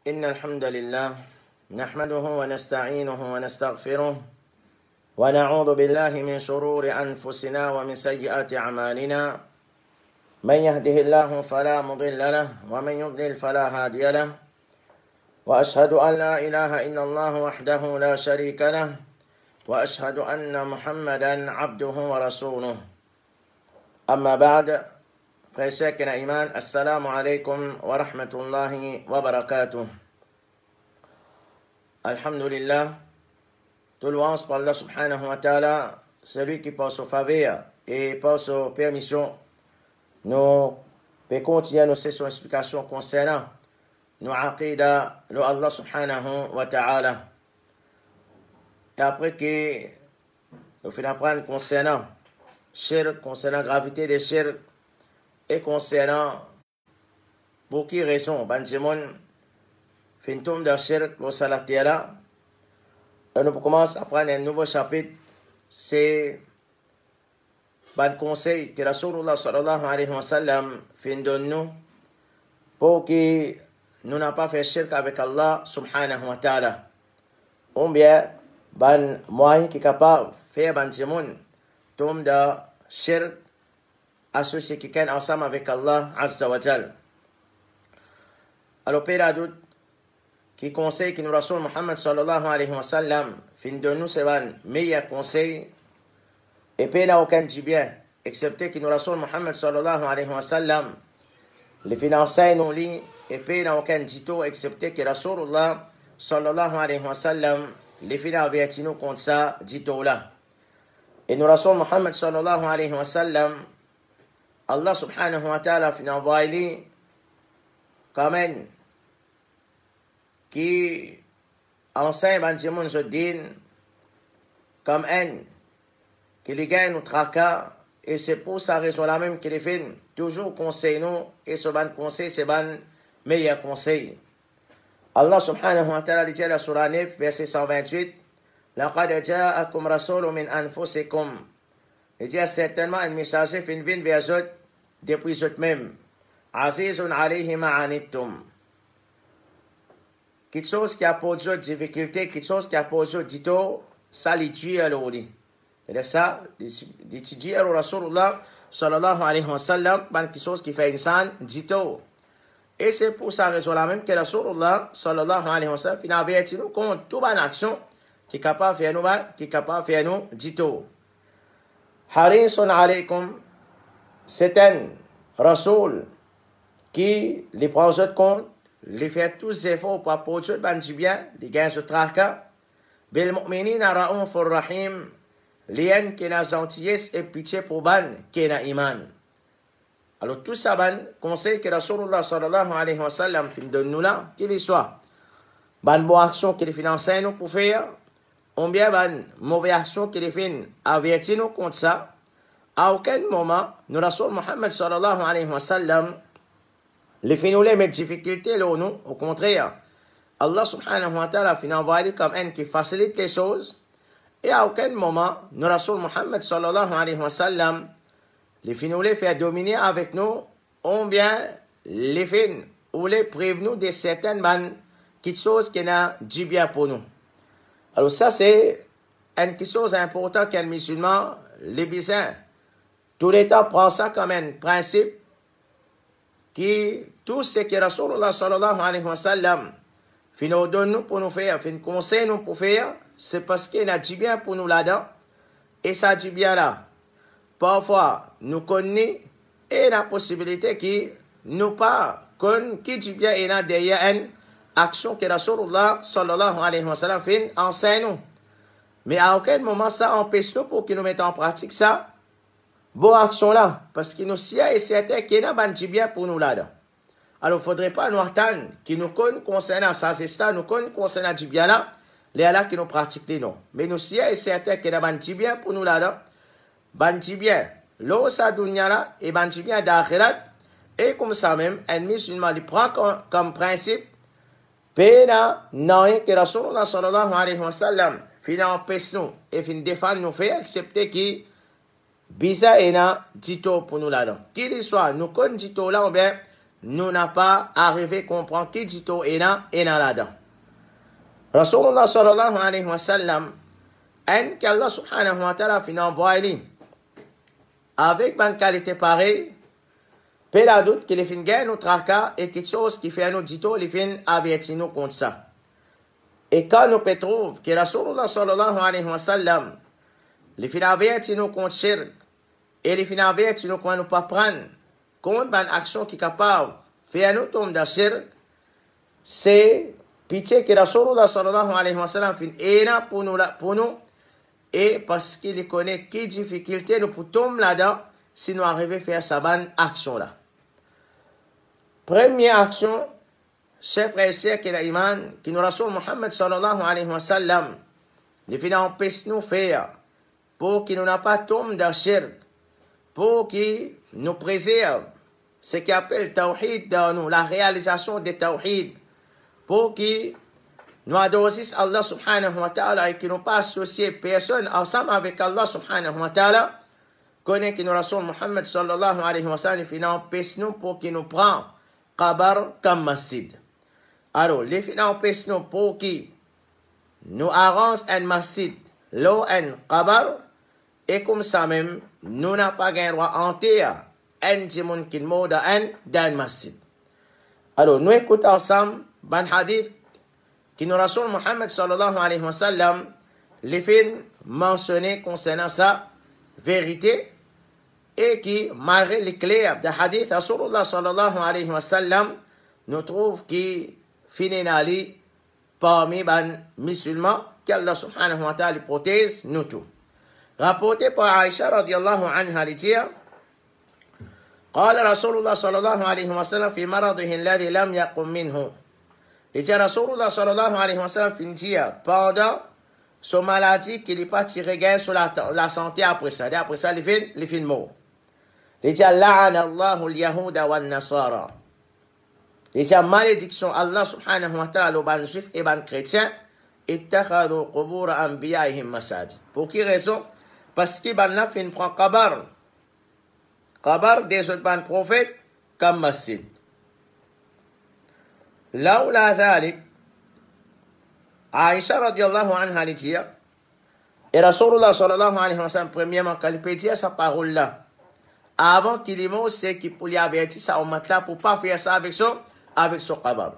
إن الحمد لله نحمده ونستعينه ونستغفره ونعوذ بالله من شرور أنفسنا ومن سيئات أعمالنا من يهده الله فلا مضل له ومن يضلل فلا هادي له وأشهد أن لا إله إلا الله وحده لا شريك له وأشهد أن محمدا عبده ورسوله أما بعد فيساكن إيمان السلام عليكم ورحمة الله وبركاته. Alhamdulillah, tout louange pour Allah subhanahu wa ta'ala, celui qui par sa faveur et par sa permission, nous peut continuer nos sessions d'explication concernant nos aqidah, le Allah subhanahu wa ta'ala. Et après que nous finissons d'apprendre concernant shirk, concernant la gravité des shirk, et concernant pour qui raison, Banjimon, Fintum de shirk, le salatiela, nous commençons à prendre un nouveau chapitre, c'est un conseil que Rasulullah sallallahu alayhi wa sallam fin donne nous pour que nous n'ayons pas fait shirk avec Allah subhanahu wa ta'ala. Ou bien, ban moyen qui est capable de faire Banjimon, tombe de shirk, associé quelqu'un ensemble avec Allah Azza wa Jal. Alors, Père Adout, qui conseille que nous Rasul Muhammad sallallahu alayhi wa sallam, fin de nous, c'est un meilleur conseil, et Père n'a aucun du bien, excepté que nous Rasul Muhammad sallallahu alayhi wa sallam, les financiers nous lit, et Père n'a aucun dito, excepté que Rasulullah sallallahu alayhi wa sallam, les financiers avertis nous contre ça, dito là. Et nous Rasul Muhammad sallallahu alayhi wa sallam, Allah subhanahu wa ta'ala fin envoyé comme un qui enseigne Banjimon Zoddin comme un qui les gagne au tracas et c'est pour sa raison là même qu'il fait toujours conseil nous et ce bon conseil c'est bon meilleur conseil. Allah subhanahu wa ta'ala dit dans la surah 9 verset 128 لقد جاءكم رسول من أنفسكم. Il dit certainement un messager fin vin vers eux depuis eux-mêmes. Azizun alayhi ma'anittum. Quelque chose qui a posé eux difficulté, quelque chose qui a posé eux dito, ça les tue à l'oli. C'est ça, d'étudier au Rasulullah sallallahu alayhi wa sallam, quelque chose qui fait insan dito. Et c'est pour ça raison là même que Rasulullah sallallahu alayhi wa sallam, il avait été nous contre toute bonne action qui est capable de faire nous, qui est capable de faire nous dito. Harisun alaykum, c'est un Rasoul qui les prend en compte, les fait tous les efforts pour apporter du bien, les gains de tracas. Bil mu'minina ra'ufur rahim, lien qui n'a gentillesse et pitié pour ban qui n'a iman. Alors tout ça, ban conseil que Rasulullah sallallahu alayhi wa sallam fin donne nous là, qu'il soit ban bonne action qu'il finance nous pour faire, ou bien ban mauvaise action qu'il fin avertir nous contre ça. À aucun moment, nous Rasul Muhammad sallallahu alayhi wa sallam, les finoules met difficultés là nous, au contraire, Allah subhanahu wa ta'ala fin envoyé comme un qui facilite les choses, et à aucun moment, nous Rasul Muhammad sallallahu alayhi wa sallam, les finoules fait dominer avec nous, ou bien les fins, ou les prévenus de certaines petites choses qui n'a du bien pour nous. Alors ça c'est une chose importante qu'un musulman, les bizarres, tout l'État prend ça comme un principe qui, tout ce que Rasulullah sallallahu alayhi wa sallam fin nous donne pour nous faire, fin conseille nous pour faire, c'est parce qu'il a du bien pour nous là-dedans, et ça du bien là. Parfois, nous connaissons et la possibilité qui nous pas connaissons qui du bien et là derrière une action que Rasulullah sallallahu alayhi wa sallam fin enseigne nous. Mais à aucun moment ça empêche nous pour que nous mettons en pratique ça. Bonne action là, parce qu'il nous sait et certain qu'il y a un du bien pour nous là-dedans. Alors, il ne faudrait pas nous attendre qui nous connaissent concernant ça, c'est ça, nous connaissent concernant du bien là, les là qui nous pratiquent non. Mais nous sait et certain qu'il y a un du bien pour nous là-dedans. Ban du bien, l'eau sa dunya là, et ban du bien d'akhirat, et comme ça même, un musulman il prend comme principe, pena non que Rasulullah sallallahu alayhi wa sallam, fin empêche nous et fin défend nous faire accepter qui Bisa ena dito pour nous là-dedans. Qu'il soit, nous connaissons dito là, ou bien, nous n'a pas arrivé à comprendre qui dit tout et là-dedans. Rasulullah sallallahu alayhi wa sallam, en qu'Allah subhanahu wa ta'ala fin envoyé avec une qualité pareille, peu de doute qu'il fin gagne notre tracas et quelque chose qui fait nous dit tout, il fin avertir nous contre ça. Et quand nous peut trouver que Rasulullah sallallahu alayhi wa sallam, il fin avertir nous contre shirk, et il fin avertir nous quand nous pas prendre contre une action qui est capable de faire nous tomber dans shirk, c'est pitié que Rasulullah sallallahu alayhi wa sallam fin éna pour nous et parce qu'il connaît quelle difficulté nous pour tomber là-dedans si nous arrivons à faire cette bonne action là. Première action, chef frère et sœur qui est l'iman, qui nous Rasul Muhammad sallallahu alayhi wa sallam, il fin empêche nous faire pour qu'il nous n'a pas tombé dans shirk, pour qu'il nous préserve ce qu'on appelle tawhid dans nous, la réalisation des tawhid, pour qu'il nous adorissent Allah subhanahu wa ta'ala et qu'il nous pas associé personne ensemble avec Allah subhanahu wa ta'ala, connaît que nous Rasul Muhammad sallallahu alayhi wa sallam, il empêche nous pour qu'il nous prend qabar comme masjid. Alors, les fins empêche nous pour qu'il nous arrange un masjid, l'eau un qabar, et comme ça même, nous n'avons pas un droit entier, un dimon qui nous d'un masjid. Alors, nous écoutons ensemble un hadith qui nous Rasul Muhammad sallallahu alayhi wa sallam, les fins mentionnés concernant sa vérité, et qui, malgré les clairs de hadith, Rasulullah sallallahu alayhi wa sallam, nous trouve qui finit ali parmi les musulmans, qu'Allah subhanahu wa ta'ala protège nous tous. Rapporté par Aïcha radiallahu anha dit قال رسول الله صلى الله عليه وسلم في مرضه الذي لم يقم منه. Il dit Rasulullah sallallahu alayhi wa sallam fin dire pendant son maladie qu'il n'est pas tiré gain sur la santé après ça. Après ça, il fin mort. Il dit la'ana Allahu al-yahuda wa nasara. Il dit malédiction Allah subhanahu wa ta'ala aux ban juifs et ban chrétiens ittakhadhu qubur anbiya'ihim masajid. Pour quelle raison? Parce que ban la fin prend qabar des autres ban prophètes comme masjid. لولا ذلك Aïcha radiallahu anha dit et Rasulullah sallallahu alayhi wa sallam premièrement quand il peut dire sa parole là avant qu'il y ait c'est qu'il pour lui avertir ça au matelas pour pas faire ça avec son qabar.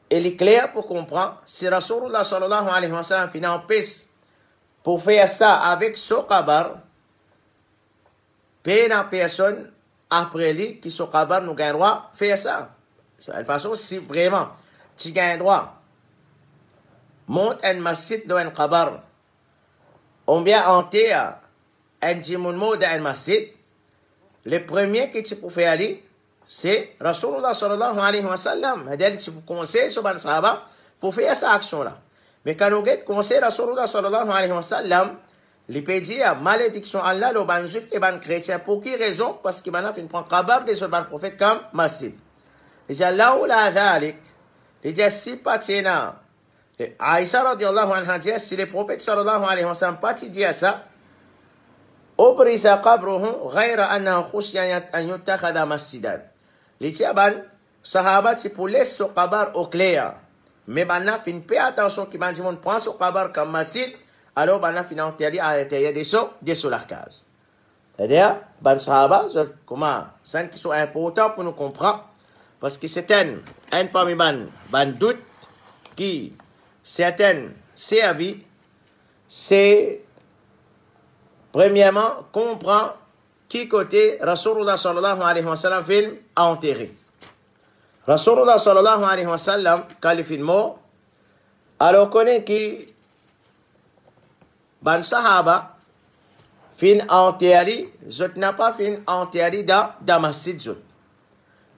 Il est clair pour comprendre si Rasulullah sallallahu alayhi wa sallam finit en paix pour faire ça avec son qabar, personne après lui qui son qabar nous gagne droit faire ça. De toute façon, si vraiment tu gagnes droit, monte un masjid dans un qabar, ou bien enterre un dimounmo dans un masjid, le premier que tu peux faire aller, c'est Rasulullah sallallahu alayhi wa sallam. C'est-à-dire tu peux conseiller sur les sahaba pour faire cette action-là. Mais quand nous conseillons Rasulullah sallallahu alayhi wa sallam, il peut dire malédiction Allah, le ban juif et ban chrétien. Pour quelle raison? Parce qu'il a fait un qabar des autres prophètes comme masjid. Il dit là où la dhalik, il dit si patina, Aïcha radiallahu anha dit si le prophète sallallahu alayhi wa sallam pas dit ça, obrisa qabruhu ghayra anna khushiya an yutakhadha masjidan. Il dit ban sahaba ti pour laisser son qabar au clair, mais ban na fin paie attention qui ban dit on prend son qabar comme masjid, alors ban na fin enterré à l'intérieur des solarkas. C'est-à-dire ban sahaba comment c'est qui sont importants pour nous comprendre. Parce que c'est un parmi ban doute qui certaines servi, c'est premièrement comprendre qui côté Rasulullah sallallahu alayhi wa sallam film a enterré. Rasulullah sallallahu alayhi wa sallam quand il film mort, alors connaît qui ban sahaba fin enterré, zot n'a pas fin enterré dans masjid zot.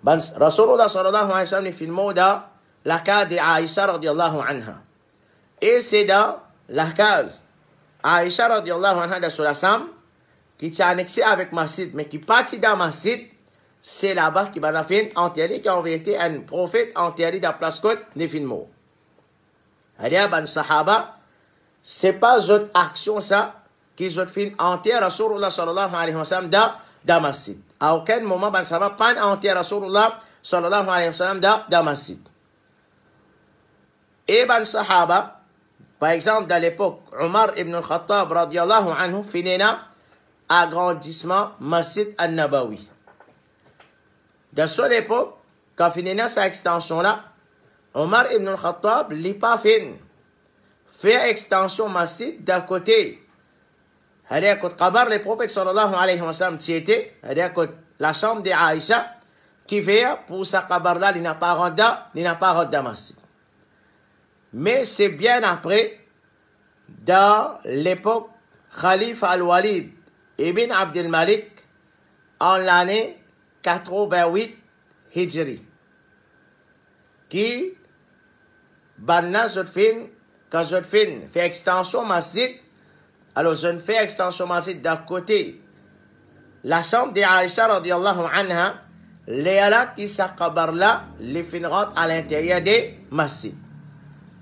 Rasulullah sallallahu alayhi wa sallam filmé dans la case d'Aïcha radiallahu anha. Et c'est dans la case Aïcha radiallahu anha de Sulassam qui est annexé avec masjid, mais qui partit dans masjid, c'est là-bas qui va la fin enterré, qui a en vérité un prophète enterré dans la place côte des films. C'est-à-dire, ban sahaba, c'est pas une action ça, qui ont fait enterrer Rasulullah sallallahu alayhi wa sallam dans dans masjid. À aucun moment, ben sahaba pas entrer Rasulullah sallallahu alayhi wa sallam dans masjid. Et ben sahaba, par exemple, dans l'époque, Omar ibn al-Khattab radiyallahu anhu finina agrandissement masjid al-Nabawi. Dans cette époque, quand finina sa extension là, Omar ibn al-Khattab l'a pas fait extension masjid d'un côté. C'est-à-dire que le prophète sallallahu alayhi wa sallam qui était, c'est-à-dire que la chambre de Aïcha qui fait pour sa kabar là, il n'a pas rendu masjid. Mais c'est bien après, dans l'époque Khalifa al-Walid ibn Abdel Malik, en l'année 88 Hijri, qui, banna quand je fait extension masjid, alors je fais extension masjid d'un côté, la chambre de Aïcha radiyallahu anha, léala qui s'accabar là, les finiront à l'intérieur des masjid.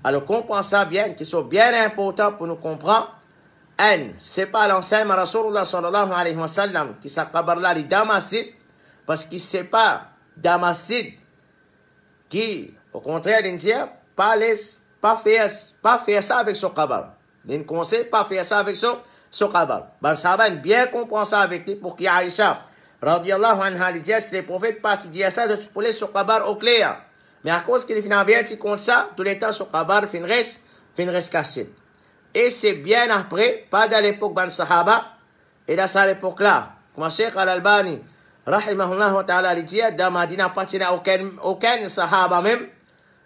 Alors comprenez ça bien, qui sont bien importants pour nous comprendre. C'est pas l'enseignement Rasulullah sallallahu alayhi wa sallam qui s'accabar là, les masjid, parce qu'il ne sait pas dans masjid qui, au contraire, il dit, pas faire ça avec son kabar. Il ne conseille pas faire ça avec son kabar. Ben, ça va bien comprendre ça avec lui pour qu'il Aïcha, radiyallahu anha, il dit, si les prophètes partent dire ça, pour les son kabar au clair. Mais à cause qu'il finit bien, il compte ça, tout le temps, son kabar fin reste caché. Et c'est bien après, pas dans l'époque ban sahaba, et dans cette époque-là, comme Cheikh Al-Albani, rahimahullah wa ta'ala, il dit, dans Madina, pas aucun sahaba même,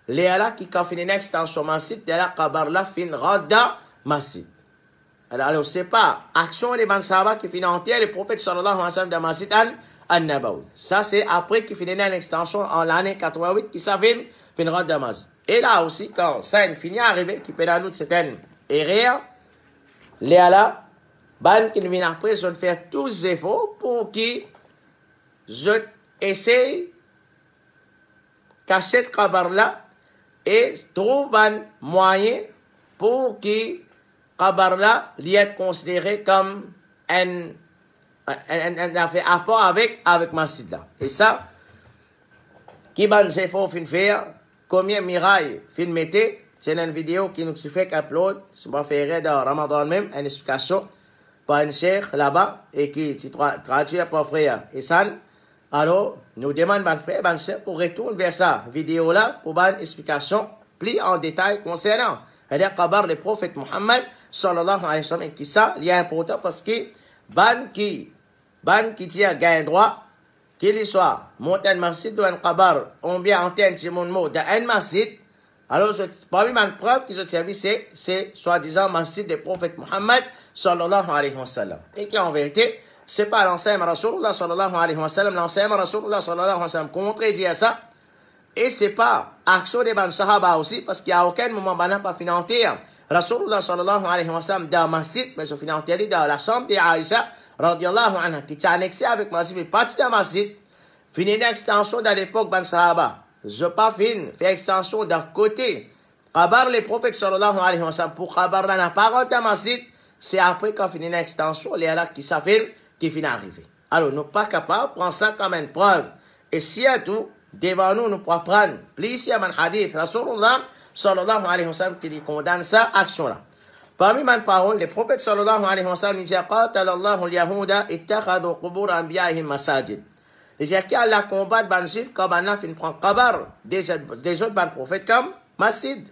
léala qui a fait une extension masjid, de la kabar la fin rada masjid. Alors, c'est pas action des ban sahaba qui finit entière le prophète sallallahu alayhi wa sallam dans masjid al-Nabawi. Ça, c'est après qu'il finit une extension en l'année 88 qui s'est fait une rada masjid. Et là aussi, quand ça finit à arriver, qui peut dans certaines erreurs, léala, ban qui vient après, je vais faire tous les efforts pour qu'ils je essaye cacher cette kabar là et trouve un moyen pour que kabar là soit considéré comme un affaire à part avec masjid là. Et ça, qui ban c'est faut faire, combien miraille fin mettez, c'est une vidéo qui nous fait qu'upload, je vais faire dans Ramadan même, une explication par un cheikh là-bas et qui traduit par frère Issan. Alors, nous demandons, ban frère, ban sœur, pour retourner vers sa vidéo-là, pour une explication plus en détail concernant le kabar du prophète Muhammad, sallallahu alayhi wa sallam, qui ça, il est important parce que, ban qui dit à gain droit, qu'il soit monté un masjid ou un kabar, on bien entendre ce mot dans un masjid, alors, parmi les preuves qui ont servi, c'est soi-disant masjid du prophète Muhammad, sallallahu alayhi wa sallam. Et qui en vérité, c'est pas l'enseignement Rasulullah sallallahu alayhi wa sallam, l'enseignement Rasulullah sallallahu alayhi wa sallam contredit à ça. Et c'est pas action des ban sahaba aussi, parce qu'il n'y a aucun moment où on n'a pas financé Rasulullah sallallahu alayhi wa sallam dans le masjid, mais ils ont financé dans la chambre de Aïcha, radiyallahu anha, qui est annexé avec masjid, mais parti dans le masjid, fini une extension dans l'époque ban sahaba. Je pas fin, fait extension d'un côté. Kabar les prophètes sallallahu alayhi wa sallam, pour kabar la parole dans le masjid, c'est après qu'on finit une extension, les là qui s'affirment, qui finit arriver. Alors, nous ne sommes pas capables de prendre ça comme une preuve. Et si à tout, devant nous, nous pouvons prendre, plus ici, un hadith, Rasulullah, sallallahu alayhi wa sallam, qui condamne ça, action-là. Parmi mes paroles, le prophète sallallahu alayhi wa sallam, il dit, qatalallahu al-yahuda, ittakhadhu qubur anbiya'ihim masajid. Il dit, qu'il y a la combat de ban juif, comme on a fait prendre kabar, des autres ban prophètes comme masjid.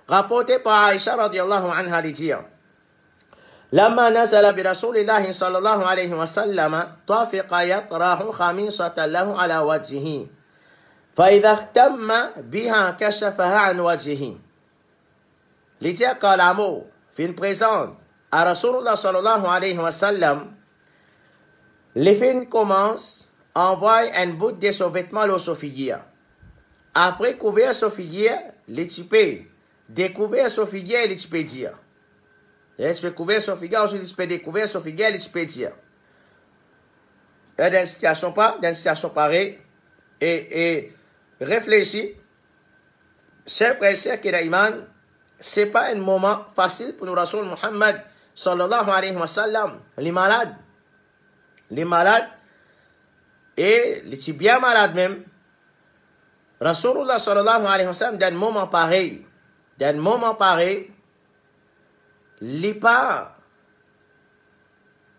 Rapporté par Aïcha, radiyallahu anha, il dit, لما نزل برسول الله صلى الله عليه وسلم طافق يطرح خميصة له على وجهه فإذا اهتم بها كشفها عن وجهه. لذلك قال عمو في présent à Rasulullah sallallahu alayhi wa sallam, les fins commencent à envoyer un bout de son vêtement au figuier. Après couvrir son figuier, les types découvrir son figuier, les types dire. Il peut couvrir son figuier, ensuite il peut découvrir son figuier, il peut dire. Dans une situation pareille, et réfléchis, chers frères et sœurs qui ont ce n'est pas un moment facile pour le Rasul Muhammad sallallahu alayhi wa sallam. Les malades, Et il était bien malade même. Rasulullah sallallahu alayhi wa sallam, d'un moment pareil, il pas,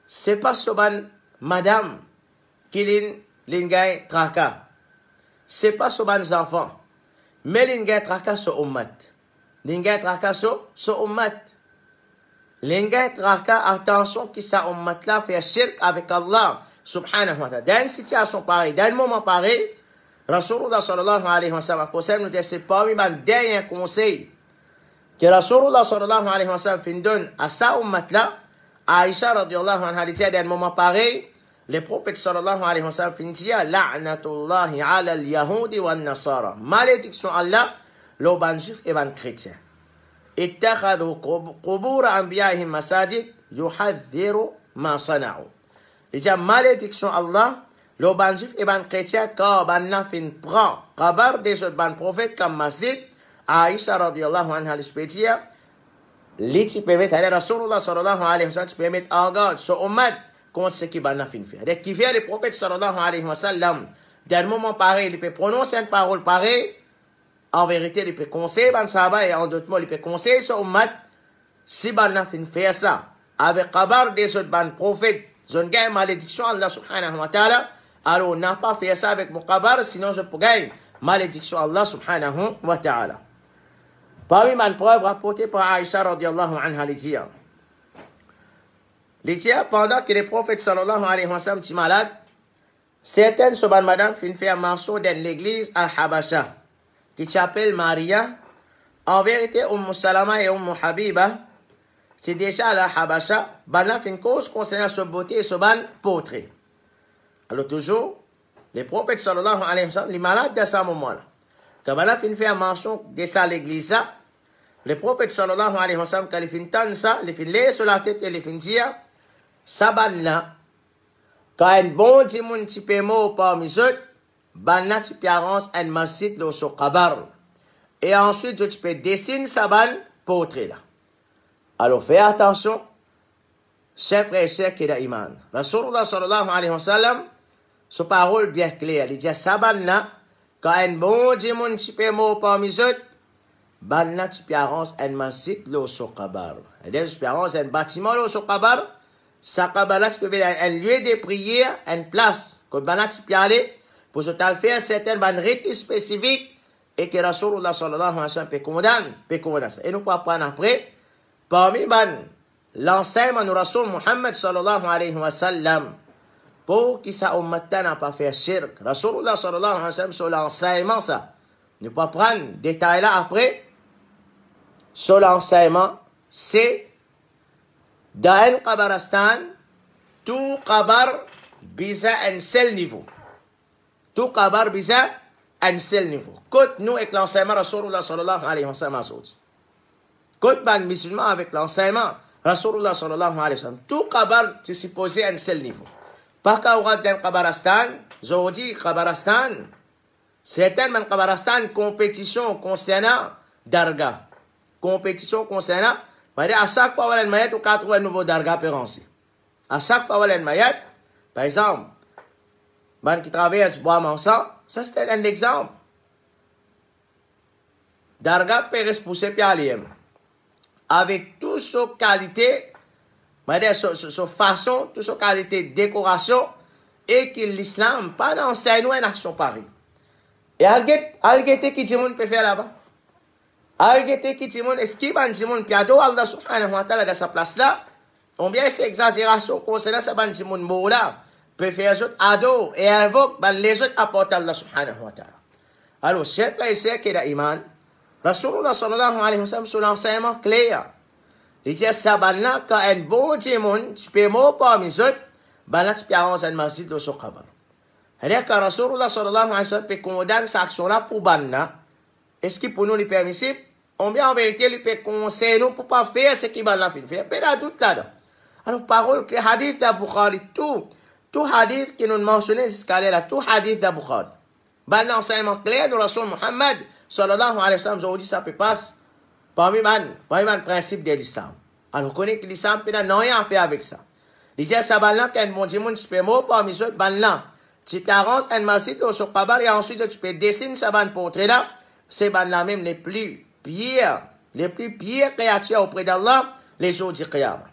c'est pas soban madame qui l'ingay traka. C'est pas soban enfants. Mais l'ingay traka so ummat. L'ingay traka so ummat. L'ingay traka, attention qui sa ummat là fait shirk avec Allah subhanahu wa ta'ala. Dans une situation pareille, dans un moment pareil, Rasulullah sallallahu alayhi wa sallam, nous dit c'est parmi les derniers conseils que Rasulullah sallallahu alayhi wa sallam fin donne à sa ummat là. Aïcha radiallahu anha dit dans un moment pareil, le prophète sallallahu alayhi wa sallam fin dit la'natullahi ala al-yahudi wa nasara. Malédiction Allah, le ban juif et ban chrétien. اتخذوا قبور أنبيائهم مساجد يحذر ما صنعوا. Il dit malédiction Allah, le ban juif et ban chrétien quand ban nafin prend kabar des autres ban prophètes comme masjid. Aïcha radiallahu anha l'expédie li ti permet à Rasulullah sallallahu alayhi wa sallam ti permet en garde son ummat contre ce qui ban nafin fait. Dès qu'il vient le prophète sallallahu alayhi wa sallam d'un moment pareil, il peut prononcer une parole pareille. En vérité, il peut conseiller ban sahaba et en d'autres mots, il peut conseiller son ummat si ban nafin fait ça avec kabar des autres ban prophètes. Zone gagne malédiction Allah subhanahu wa ta'ala. Alors, on n'a pas fait ça avec mon kabar, sinon je peux gagner malédiction Allah subhanahu wa ta'ala. Parmi les preuves rapportées par Aïcha radiallahu anha, les tia, pendant que le prophète sallallahu alayhi wa sallam est malade, certaines soban madame fin faire mention dans l'église al-Habasha, qui s'appelle Maria. En vérité, Salama et Habiba, c'est déjà la Habasha, bana fin cause concernant sa beauté et soban portrait. Alors toujours, le prophète sallallahu alayhi wa sallam, il est malade dans ce moment-là. Quand bana fin faire mention de ça l'église là, le prophète sallallahu alayhi wa sallam, quand il fin tendre ça, il fin lait sur la tête et il fin dire, ça ban là, quand un bon dimoun ti pe mot parmi eux, ban là tu peux arranger un masjid là sur kabar. Et ensuite, tu peux dessiner sa ban portrait là. Alors, fais attention, chers frères et sœurs qui ont iman. Rasulullah sallallahu alayhi wa sallam, sa parole bien claire, il dit, ça ban là, quand un bon dimoun ti pe mot parmi eux, ban là tu peux arranger un masjid là sur kabar. C'est-à-dire, tu peux arranger un bâtiment là sur kabar. Ça kabar là, tu peux faire un lieu de prière, une place, que ban là tu peux aller, pour se faire certaines rites spécifiques, et que Rasulullah sallallahu alayhi wa sallam peut condamner ça. Et nous pouvons prendre après, parmi l'enseignement de Rasul Muhammad sallallahu alayhi wa sallam, pour que sa ummata n'a pas fait shirk. Rasulullah sallallahu alayhi wa sallam sur l'enseignement ça. Nous pouvons prendre détail là après. Sur l'enseignement, c'est dans un kabaristan, tout kabar bisa un seul niveau. Tout kabar bisa un seul niveau. Côte nous avec l'enseignement Rasulullah sallallahu alayhi wa sallam. Côte ban musulman avec l'enseignement Rasulullah sallallahu alayhi wa sallam. Tout kabar c'est supposé un seul niveau. Pas qu'à ouvrir d'un kabaristan, je dis kabaristan, certaines kabaristan compétition concernant darga. Compétition concernant, à chaque fois, on a une maillette ou 80 nouveaux darga pérancés. À chaque fois, on a une maillette, par exemple, ban qui traverse bois mansa, ça c'est un exemple. Darga peut pousser puis aller. Avec toute sa qualité, sa façon, toute sa qualité de décoration, et que l'islam, pas d'enseigne une action pareille. Et algete qui dit qu'on peut faire là-bas. Algete qui dit qu'on est-ce qu'il va dire qu'on peut adorer Allah subhanahu wa ta'ala dans sa place là, on bien c'est exagération concernant ça ban dit qu'on mot là. Peut faire les autres ados et invoque les autres apportent Allah subhanahu wa ta'ala. Alors, chers frères et sœurs qui ont iman, Rasulullah sallallahu alayhi wa sallam sur l'enseignement clair. Il dit ça, quand un bon démon, tu peux mot parmi les autres, tu peux arranger un masjid de son kabar. C'est-à-dire que Rasulullah sallallahu alayhi wa sallam peut condamner cette action-là pour banna. Est-ce que pour nous est permissible? On bien en vérité, il peut conseiller nous pour ne pas faire ce qui banna fait. Il y a doute là-dedans. Alors, parole que hadith de Bukhari, tout hadith qui nous mentionnait jusqu'à là, tout hadith de Bukhari. Ben l'enseignement clair de Rasul Muhammad sallallahu alayhi wa sallam, je vous dis ça peut passer parmi les principes de l'islam. Alors, on connaît que l'islam n'a rien à faire avec ça. Il dit à ça, ben là, quand mon dimanche, tu peux mot parmi eux, ben là, tu peux arranger un masjid sur kabar et ensuite tu peux dessiner sa bande portrait là. C'est la même les plus pires créatures auprès d'Allah les jours du Qiyamah.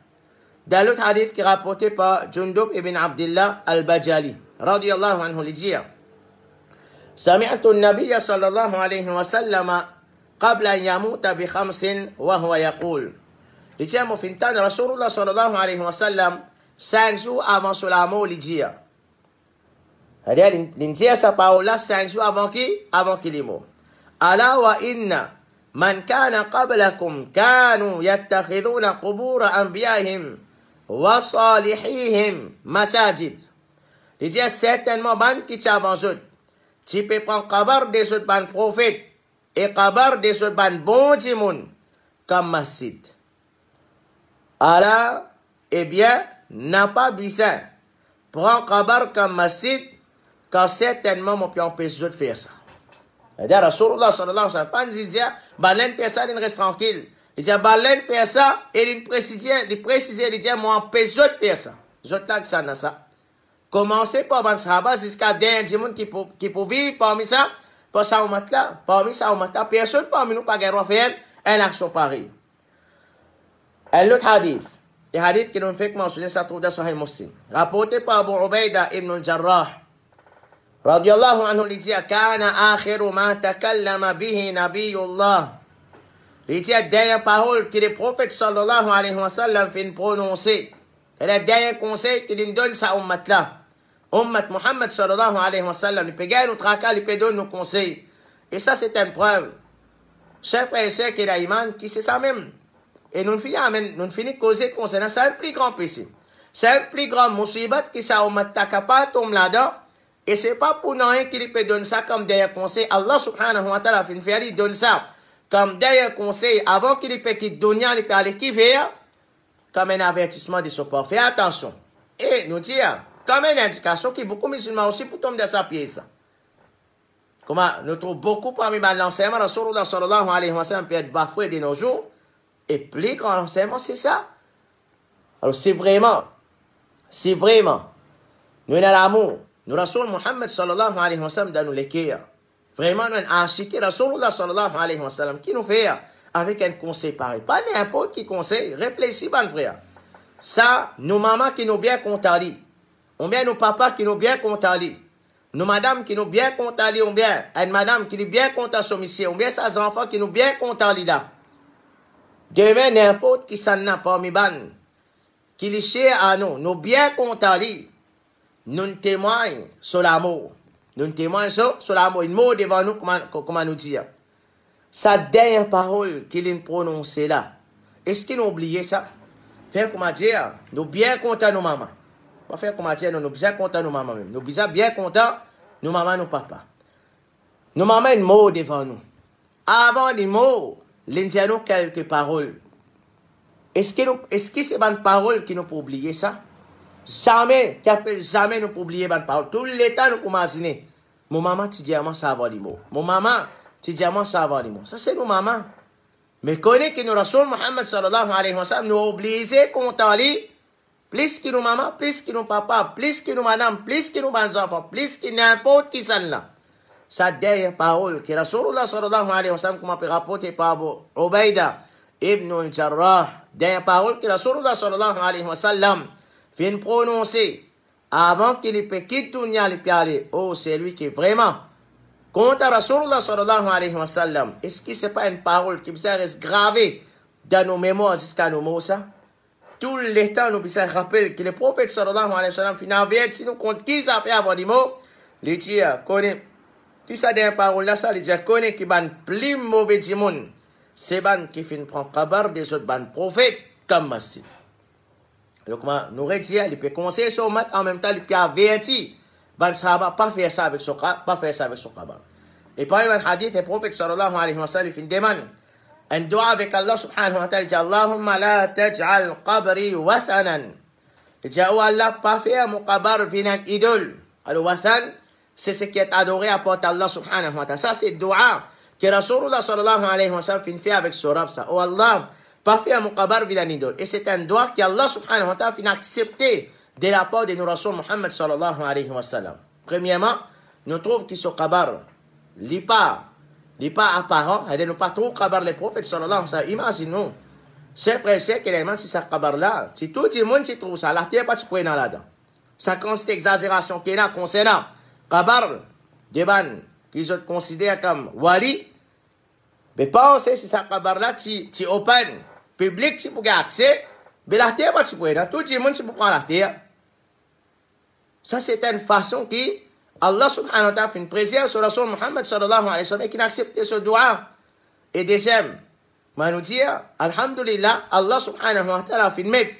Dans l'autre hadith qui est rapporté par Jundub ibn Abdullah al-Bajali, radiyallahu anhu, il dit سمعت النبي صلى الله عليه وسلم قبل أن يموت بخمس وهو يقول. Il dit mon fintan Rasulullah sallallahu alayhi wa sallam 5 jours avant son amour, il dit. C'est-à-dire, il dit sa parole là 5 jours avant qu'il est mort. ألا وإن من كان قبلكم كانوا يتخذون قبور أنبيائهم وصالحيهم مساجد. Il dit certainement ban qui t'avant eux. Tu peux prendre kabar des autres ban prophètes et kabar des autres ban bon dimoun comme masjid. Alors, eh bien, n'a pas besoin. Prends kabar comme masjid, car certainement mon pion peut de faire ça. C'est-à-dire, Rasulullah sallallahu alayhi wa sallam, il dit, Balen fait ça, il reste tranquille. Il dit, Balen fait ça, et il précise, il dit, moi, empêche de faire ça. Je t'ai ça dans ça. Commencez par ban sahaba jusqu'à dernier monde qui peut vivre parmi ça, par ça, parmi ça, personne parmi nous pas gagner faire une action pareille. Un autre hadith, le hadith qui nous fait mentionner, ça trouve dans Sahih Muslim, rapporté par Abu Ubaida ibn al-Jarrah, radiyallahu anhu, il dit, kana akhiru ma takallama bihi nabiyullah. Il dit, la dernière parole que le prophète sallallahu alayhi wa sallam fait prononcer. C'est le dernier conseil qu'il donne sa ummat là. Ummat Muhammad sallallahu alayhi wa sallam, il peut gagner notre akal, il peut donner nos conseils. Et ça, c'est une preuve. Chers frères et sœurs qui est iman, qui c'est ça même. Et nous finissons causer concernant ça, un plus grand péché. C'est un plus grand musibat qui sa ummat takapa tombe là-dedans. Et c'est pas pour rien qu'il peut donner ça comme dernier conseil. Allah subhanahu wa ta'ala il donne ça comme dernier conseil avant qu'il peut quitter dunya, il peut aller qui faire comme un avertissement de son port. Fais attention. Et nous dire, comme une indication qui beaucoup de musulmans aussi pour tomber dans sa pièce. Comment nous trouvons beaucoup parmi l'enseignement de Rasulullah sallallahu alayhi wa sallam peut être bafoué de nos jours. Et plus grand enseignement, c'est ça. Alors c'est vraiment, nous avons l'amour, nous Rasul Muhammad sallallahu alayhi wa sallam dans nous l'équerre. Vraiment, nous avons acheté Rasulullah sallallahu alayhi wa sallam qui nous fait avec un conseil pareil. Pas n'importe qui conseil. Réfléchis, bon frère. Ça, nos mamans qui nous bien contali. Ou bien nos papas qui nous bien contali. Nos madames qui nous bien contali. Ou bien une madame qui nous bien contali son monsieur. Ou bien ses enfants qui nous bien contali là. Demain, n'importe qui s'en a parmi ban. Qui les cher à nous. Nous bien contali. Nous témoignons sur l'amour. Nous témoignons sur l'amour. Une mot devant nous, comment nous dire. Sa dernière parole qu'il a prononcée là, est-ce qu'il a oublié ça? Faire comment dire, nous bien contents nos mamans. Pas faire comment dire, nous bien contents nos mamans même. Nous bien contents nos mamans, nos papas. Nos mamans, une mot devant nous. Avant les mots, l'indiano quelques paroles. Est-ce que c'est une parole qui nous peut oublier ça? Jamais, jamais nous peut oublier une parole. Tout le temps nous peut imaginer. Mon maman, tu dis à moi ça va les mots. Mon maman, tu dis à moi ça va les mots. Ça c'est nos mamans. Mais connais que nous Rasul Muhammad sallallahu alayhi wa sallam nous obligés qu'on t'allie plus que nos mamans, plus que nos papas, plus que nos madames, plus que nos enfants, plus que n'importe qui s'en là. Sa dernière parole que Rasulullah sallallahu alayhi wa sallam comme peut rapporter par Abu Ubaida ibn al-Jarrah. Dernière parole que Rasulullah sallallahu alayhi wa sallam fait prononcer avant qu'il ait quitté tout le monde. Oh, c'est lui qui est vraiment quant à Rasulullah sallallahu alayhi wa sallam, est-ce que ce n'est pas une parole qui reste gravée dans nos mémoires jusqu'à nos mots ça? Tout le temps, nous puissions rappeler que le prophète sallallahu alayhi wa sallam finit si nous compte qui ça fait avoir des mots, les dire, connaît, qui ça des paroles là, ça, les dire, connaît qui ban plus mauvais du monde, c'est ban qui finit prendre kabar des autres ban prophètes comme Massi. Donc, nous redire, il peut conseiller son mat en même temps, il peut avertir. Ban sahaba pas faire ça avec son kabar. Et par un hadith, le prophète sallallahu alayhi wa sallam il demande un doigt avec Allah subhanahu wa ta'ala, il dit Allahumma la taj'al qabri wathanan. Il dit oh Allah, pas faire mon kabar vinan idole. Alors wathan, c'est ce qui est adoré à part Allah subhanahu wa ta'ala. Ça c'est le doigt que Rasulullah sallallahu alayhi wa sallam fait avec son rab ça. Oh Allah, pas faire mon kabar vinan idole. Et c'est un doigt que Allah subhanahu wa ta'ala fait accepter de la part de nos Rasul Muhammad sallallahu alayhi wa sallam. premièrement, nous trouvons qu'ils sont kabar. Li pas apparent, et nous pas trop kabar les prophètes, sallallahu alayhi wa sallam. Imaginons, chers frères et sœurs, qu'elle si ça kabar là, si tout le monde trouve ça, là, tu n'es pas de point dans là-dedans. Ça consiste exagération qui est là, concernant kabar, des bannes, qu'ils considèrent comme wali, mais pensez si ça kabar là, tu open, public, tu peux accès, mais la terre, pas de point là, tout le monde, tu peux prendre la terre. Ça, c'est une façon qui, Allah subhanahu wa ta'ala fait une prière sur le Rasul Muhammad sallallahu alayhi wa sallam et qui n'accepte ce doigt. Et deuxième, moi nous dire, alhamdulillah, Allah subhanahu wa ta'ala a fait mettre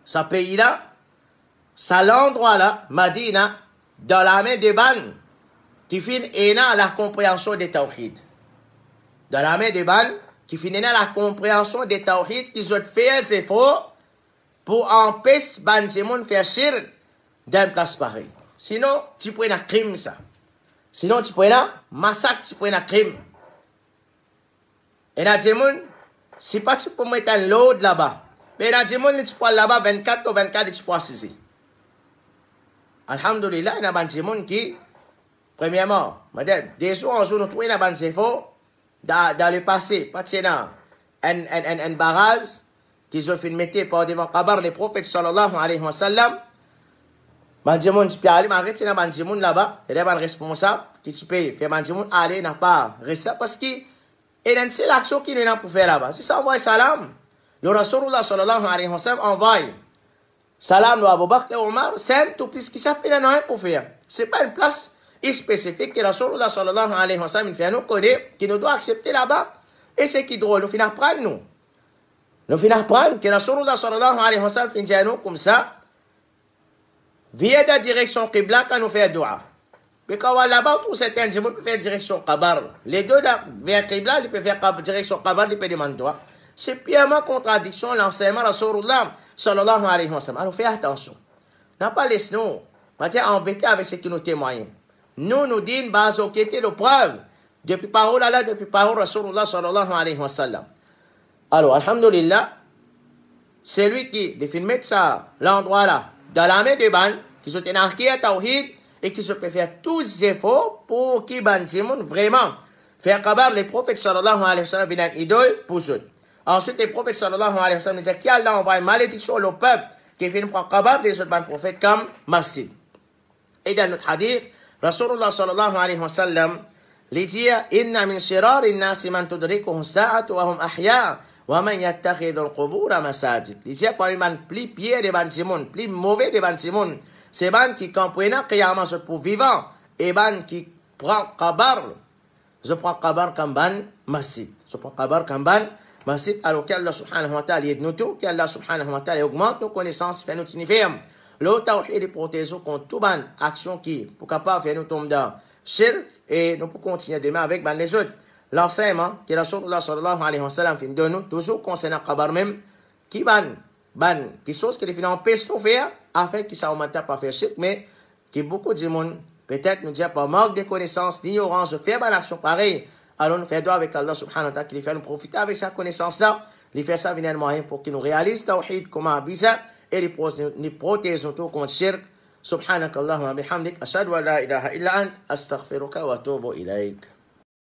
ce pays-là, ça l'endroit-là, Madina, dans la main des bannes qui finit la compréhension des tawhid. Dans la main des bannes qui finit la compréhension des tawhid qui ont fait des efforts pour empêcher ban de monde faire shirk dans une place pareille. Sinon, tu peux un crime ça. Sinon, tu peux un massacre, tu peux un crime. Et là, tu si pas tu peux mettre un load là-bas. Mais là, tu peux là-bas 24 ou 24 tu peux saisir. Alhamdulillah, il y a des gens qui, premièrement, des jours en jour, nous trouvons des efforts dans le passé. Pas un barrage qu'ils ont fait mettre par devant Kabar, les prophètes sallallahu alayhi wa sallam. Bandimoun, tu peux aller, malgré que tu as bandimoun là-bas, il y a des responsables qui tu peux faire bandimoun aller, n'a pas resté parce que c'est l'action qu'il y a pour faire là-bas. Si ça envoie salam, le Rasulullah sallallahu alayhi wa sallam envoie salam à Abu Bakr et Omar, c'est tout plus qui s'appelle rien pour faire. Ce n'est pas une place spécifique que Rasulullah sallallahu alayhi wa sallam fait à nous connaître, qui nous doit accepter là-bas. Et c'est qui drôle, nous finissons prendre nous. Nous finissons prendre que Rasulullah sallallahu alayhi wa sallam fait à nous comme ça. Via la direction Qibla quand nous faisons dua. Mais quand on va là-bas, tout certains gens peuvent faire direction Kabar. Les deux vers Qibla, ils peuvent faire direction Kabar, ils peuvent demander dua. C'est purement contradiction l'enseignement de Rasulullah sallallahu alayhi wa sallam. Alors fais attention. N'a pas laissé nous embêter avec ce qui nous témoigne. Nous disons, baso qui était le preuve depuis parole Allah, depuis parole Rasulullah sallallahu alayhi wa sallam. Alors, alhamdulillah, c'est lui qui définit ça, l'endroit là, dans la main des bannes, qui sont énarqués à Tawhid et qui se peut faire tous les efforts pour qu'ils vraiment faire kabar les prophètes sallallahu alayhi wa sallam viennent idole pour eux. Ensuite, les prophètes sallallahu alayhi wa sallam disent qu'il Allah envoie une malédiction au peuple qui finit par kabar les autres prophètes comme Massid. Et dans notre hadith, Rasulullah sallallahu alayhi wa sallam lui dit Inna min shirari nasi man tudrikuhu sa'atu wa hum ahya. وَمَنْ يَتَّخِذُ الْقُبُورَ مَسَاجِدَ. Il y a pas un plus pire de ban Simon, plus mauvais de ban Simon. C'est ban qui comprennent qu'il ce pour vivant et ban qui prend kabar. Je prends kabar comme ban masjid. Je prends kabar comme ban masjid. Alors qu'Allah subhanahu wa ta'ala aide nous tous, qu'Allah subhanahu wa ta'ala augmente nos connaissances, fait nous signifier. Le tawhid est protégé contre tout ban action qui pour capable faire nous tomber dans shirk et nous pouvons continuer demain avec ban les autres. L'enseignement que Rasulullah sallallahu alayhi wa sallam fait de nous, toujours concernant Kabar même, qui ban, qui chose que les finances empêchent de faire, afin qu'ils s'augmentent pas faire shirk, mais qui beaucoup de monde, peut-être nous dire par manque de connaissances, d'ignorance, de faire une action pareille, alors nous faisons avec Allah subhanahu wa ta'ala, qui les fait nous profiter avec sa connaissance-là, les fait ça venir moyen pour qu'ils nous réalisent tawhid comme un bizarre, et les protègent tout contre shirk. Subhanakallahumma bihamdik, ashhadu an la ilaha illa ant, astaghfiruka wa atubu ilayk.